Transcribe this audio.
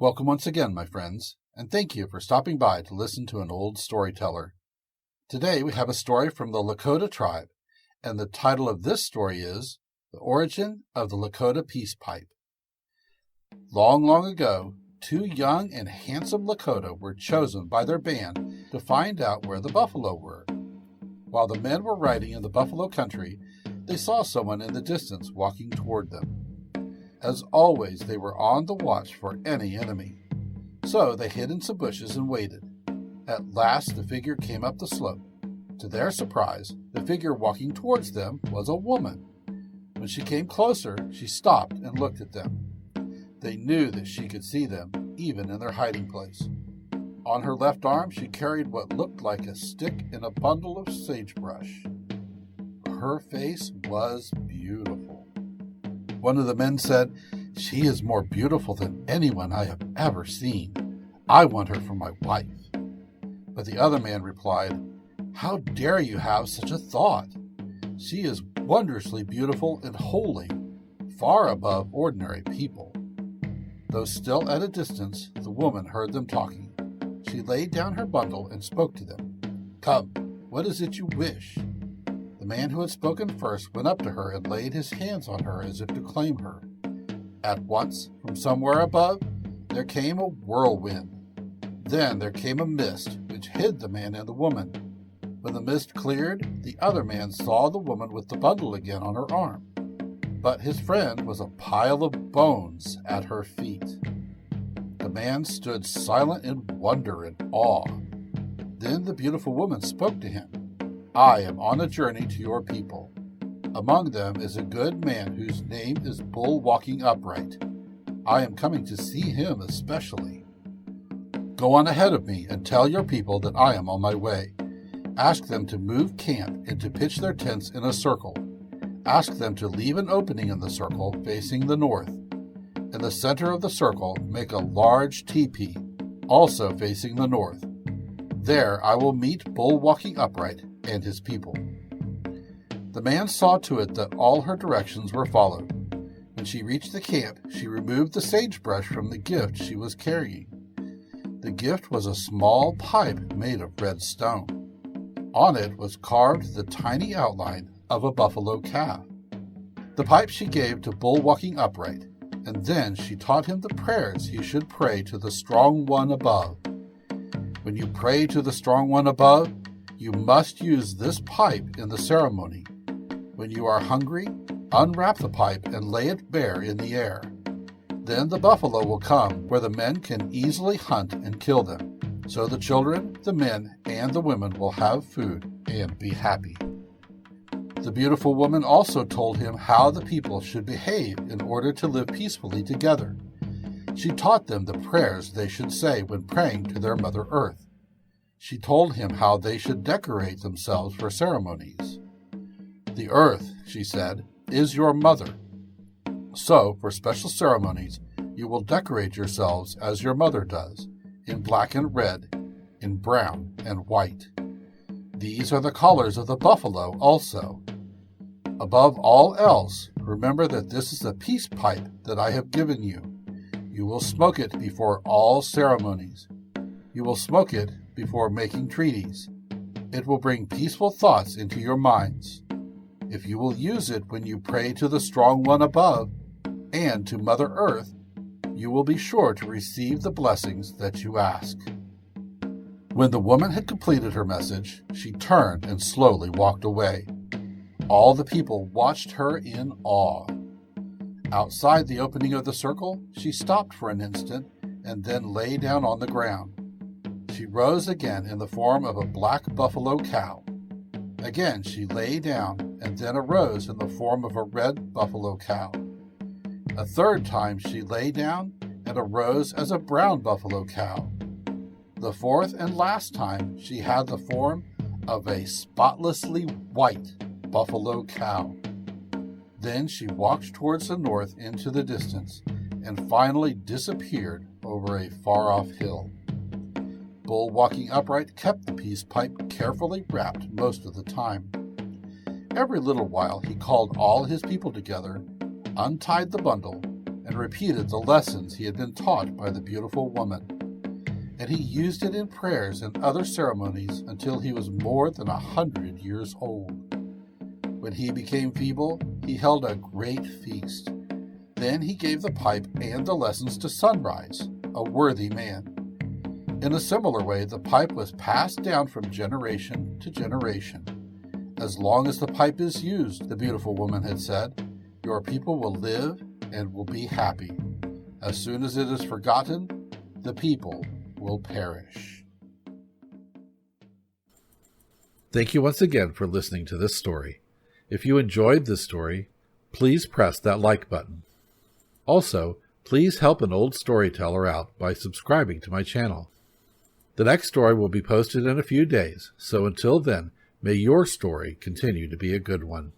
Welcome once again, my friends, and thank you for stopping by to listen to an old storyteller. Today we have a story from the Lakota tribe, and the title of this story is The Origin of the Lakota Peace Pipe. Long, long ago, two young and handsome Lakota were chosen by their band to find out where the buffalo were. While the men were riding in the buffalo country, they saw someone in the distance walking toward them. As always, they were on the watch for any enemy. So they hid in some bushes and waited. At last, the figure came up the slope. To their surprise, the figure walking towards them was a woman. When she came closer, she stopped and looked at them. They knew that she could see them, even in their hiding place. On her left arm, she carried what looked like a stick and a bundle of sagebrush. Her face was beautiful. One of the men said, "She is more beautiful than anyone I have ever seen. I want her for my wife." But the other man replied, "How dare you have such a thought? She is wondrously beautiful and holy, far above ordinary people." Though still at a distance, the woman heard them talking. She laid down her bundle and spoke to them. "Come, what is it you wish?" The man who had spoken first went up to her and laid his hands on her as if to claim her. At once, from somewhere above, there came a whirlwind. Then there came a mist, which hid the man and the woman. When the mist cleared, the other man saw the woman with the bundle again on her arm. But his friend was a pile of bones at her feet. The man stood silent in wonder and awe. Then the beautiful woman spoke to him. "I am on a journey to your people. Among them is a good man whose name is Bull Walking Upright. I am coming to see him especially. Go on ahead of me and tell your people that I am on my way. Ask them to move camp and to pitch their tents in a circle. Ask them to leave an opening in the circle facing the north. In the center of the circle, make a large teepee, also facing the north. There I will meet Bull Walking Upright and his people." The man saw to it that all her directions were followed. When she reached the camp, she removed the sagebrush from the gift she was carrying. The gift was a small pipe made of red stone. On it was carved the tiny outline of a buffalo calf. The pipe she gave to Bull Walking Upright, and then she taught him the prayers he should pray to the Strong One above. When you pray to the Strong One above, you must use this pipe in the ceremony. When you are hungry, unwrap the pipe and lay it bare in the air. Then the buffalo will come where the men can easily hunt and kill them. So the children, the men, and the women will have food and be happy. The beautiful woman also told him how the people should behave in order to live peacefully together. She taught them the prayers they should say when praying to their Mother Earth. She told him how they should decorate themselves for ceremonies. "The earth," she said, "is your mother. So, for special ceremonies, you will decorate yourselves as your mother does, in black and red, in brown and white. These are the colors of the buffalo also. Above all else, remember that this is a peace pipe that I have given you. You will smoke it before all ceremonies. You will smoke it before making treaties. It will bring peaceful thoughts into your minds. If you will use it when you pray to the Strong One above and to Mother Earth, you will be sure to receive the blessings that you ask." When the woman had completed her message, she turned and slowly walked away. All the people watched her in awe. Outside the opening of the circle, she stopped for an instant and then lay down on the ground. She rose again in the form of a black buffalo cow. Again she lay down and then arose in the form of a red buffalo cow. A third time she lay down and arose as a brown buffalo cow. The fourth and last time she had the form of a spotlessly white buffalo cow. Then she walked towards the north into the distance and finally disappeared over a far-off hill. Bull Walking Upright kept the peace pipe carefully wrapped most of the time. Every little while he called all his people together, untied the bundle, and repeated the lessons he had been taught by the beautiful woman. And he used it in prayers and other ceremonies until he was more than 100 years old. When he became feeble, he held a great feast. Then he gave the pipe and the lessons to Sunrise, a worthy man. In a similar way, the pipe was passed down from generation to generation. As long as the pipe is used, the beautiful woman had said, your people will live and will be happy. As soon as it is forgotten, the people will perish. Thank you once again for listening to this story. If you enjoyed this story, please press that like button. Also, please help an old storyteller out by subscribing to my channel. The next story will be posted in a few days, so until then, may your story continue to be a good one.